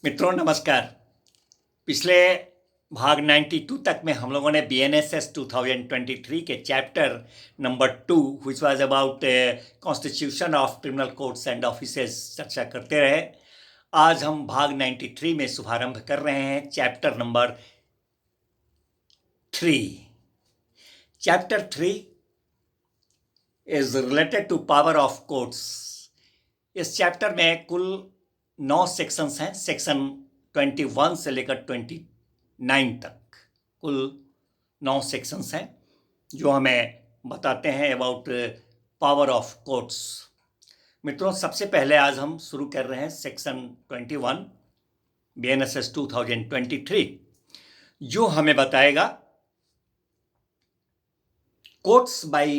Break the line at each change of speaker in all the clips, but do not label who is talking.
मित्रों नमस्कार। पिछले भाग 92 तक में हम लोगों ने BNSS 2023 के chapter number 2 which was about constitution of criminal courts and offices चर्चा करते रहे। आज हम भाग 93 में शुभारंभ कर रहे हैं chapter number 3। Chapter 3 is related to power of courts. इस चैप्टर में कुल 9 सेक्शंस हैं। सेक्शन 21 से लेकर 29 तक कुल 9 सेक्शंस हैं जो हमें बताते हैं अबाउट पावर ऑफ कोर्ट्स। मित्रों, सबसे पहले आज हम शुरू कर रहे हैं सेक्शन 21 BNSS 2023 जो हमें बताएगा courts by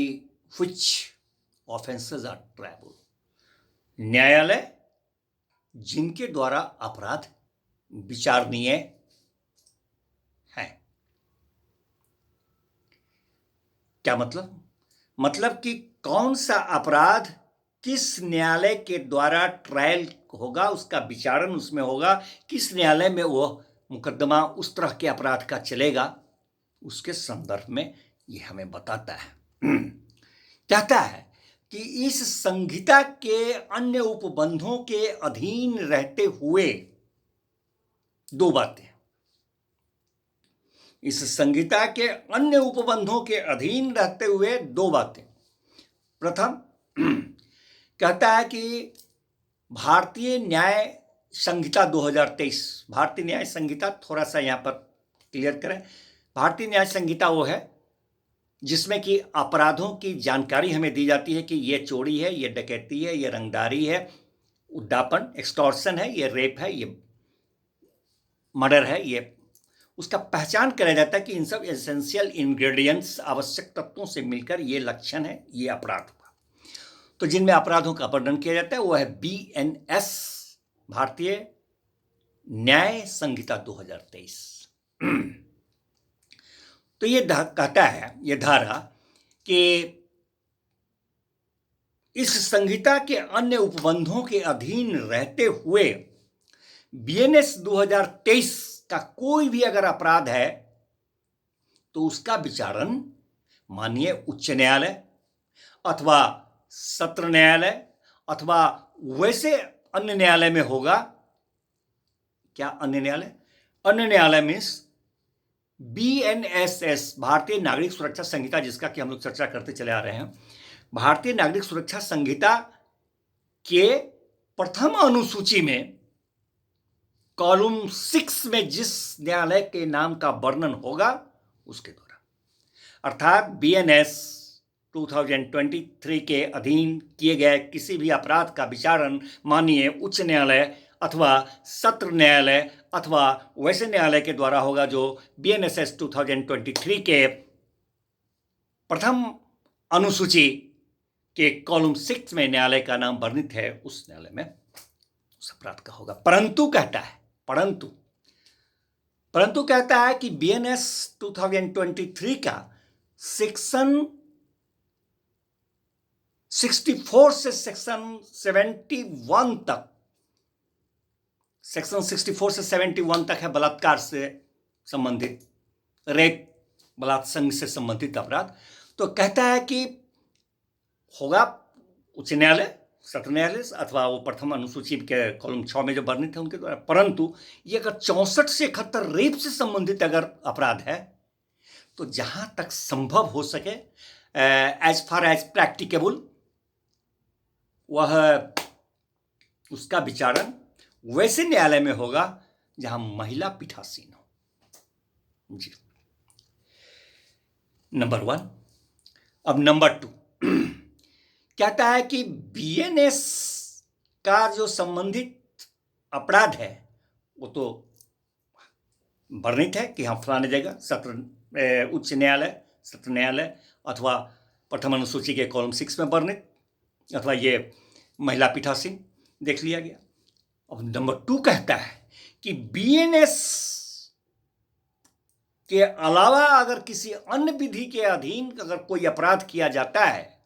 which offences are triable. न्यायालय जिनके द्वारा अपराध विचारणीय है। क्या मतलब कि कौन सा अपराध किस न्यायालय के द्वारा ट्रायल होगा, उसका विचारण उसमें होगा, किस न्यायालय में वो मुकदमा उस तरह के अपराध का चलेगा, उसके संदर्भ में ये हमें बताता है। कहता है कि इस संहिता के अन्य उपबंधों के अधीन रहते हुए दो बातें। इस संहिता के अन्य उपबंधों के अधीन रहते हुए दो बातें। प्रथम कहता है कि भारतीय न्याय संहिता 2023, भारतीय न्याय संहिता थोड़ा सा यहां पर क्लियर करें। भारतीय न्याय संहिता वो है जिसमें कि अपराधों की जानकारी हमें दी जाती है कि ये चोरी है, ये डकैती है, ये रंगदारी है, उद्दापन एक्सटॉर्शन है, ये रेप है, ये मर्डर है, ये उसका पहचान कराया जाता है कि इन सब एसेंशियल इंग्रेडिएंट्स, आवश्यक तत्वों से मिलकर ये लक्षण है, ये अपराध हुआ। तो जिनमें अपराधों का वर्णन किया जाता है वो है BNS, भारतीय न्याय संहिता 2023। तो ये कहता है ये धारा कि इस संहिता के अन्य उपबंधों के अधीन रहते हुए BNS 2023 का कोई भी अगर अपराध है तो उसका विचारण माननीय उच्च न्यायालय अथवा सत्र न्यायालय अथवा वैसे अन्य न्यायालय में होगा। क्या अन्य न्यायालय? अन्य न्यायालय मीन्स BNSS, भारतीय नागरिक सुरक्षा संहिता, जिसका कि हम लोग चर्चा करते चले आ रहे हैं। भारतीय नागरिक सुरक्षा संहिता के प्रथम अनुसूची में कॉलम 6 में जिस न्यायालय के नाम का वर्णन होगा उसके द्वारा, अर्थात BNS 2023 के अधीन किए गए किसी भी अपराध का विचारण माननीय उच्च न्यायालय अथवा सत्र न्यायालय अथवा वैसे न्यायालय के द्वारा होगा जो BNSS 2023 के प्रथम अनुसूची के कॉलम 6 में न्यायालय का नाम वर्णित है, उस न्यायालय में उस अपराध का होगा। परंतु कहता है परंतु कहता है कि BNS 2023 का सेक्शन 64 से सेक्शन 71 तक, सेक्शन 64 से 71 तक है बलात्कार से संबंधित, रेप, बलात्संग से संबंधित अपराध। तो कहता है कि होगा उच्च न्यायालय, सत्र न्यायालय अथवा वो प्रथम अनुसूची के कॉलम 6 में जो वर्णित है उनके द्वारा। परंतु ये अगर 64 से 71 रेप से संबंधित अगर अपराध है तो जहां तक संभव हो सके, एज फार एज प्रैक्टिकेबल, वह उसका विचारण वैसे न्यायालय में होगा जहां महिला पीठासीन हो। जी, नंबर 1। अब नंबर 2 कहता है कि BNS का जो संबंधित अपराध है वो तो वर्णित है कि हाँ फलाने जगह सत्र उच्च न्यायालय, सत्र न्यायालय अथवा प्रथम अनुसूची के कॉलम 6 में वर्णित अथवा ये महिला पीठासीन देख लिया गया। अब नंबर 2 कहता है कि BNS के अलावा अगर किसी अन्य विधि के अधीन अगर कोई अपराध किया जाता है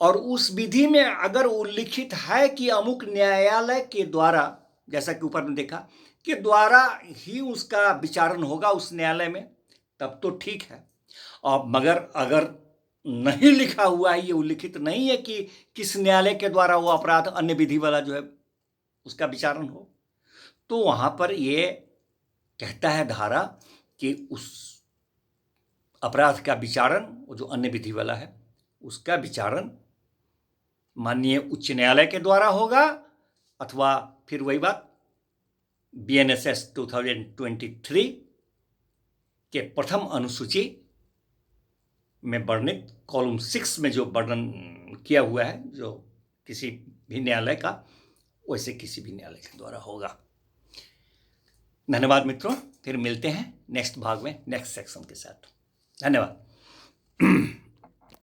और उस विधि में अगर उल्लिखित है कि अमुक न्यायालय के द्वारा जैसा कि ऊपर में देखा कि द्वारा ही उसका विचारण होगा उस न्यायालय में, तब तो ठीक है। और मगर अगर नहीं लिखा हुआ है, ये उल्लिखित नहीं है कि किस न्यायालय के द्वारा वो अपराध अन्य विधि वाला जो है उसका विचारण हो, तो वहां पर ये कहता है धारा कि उस अपराध का विचारण, वो जो अन्य विधि वाला है उसका विचारण माननीय उच्च न्यायालय के द्वारा होगा, अथवा फिर वही बात BNSS 2023 के प्रथम अनुसूची में वर्णित कॉलम 6 में जो वर्णन किया हुआ है, जो किसी भी न्यायालय का, वैसे किसी भी न्यायालय के द्वारा होगा। धन्यवाद मित्रों, फिर मिलते हैं नेक्स्ट भाग में नेक्स्ट सेक्शन के साथ। धन्यवाद।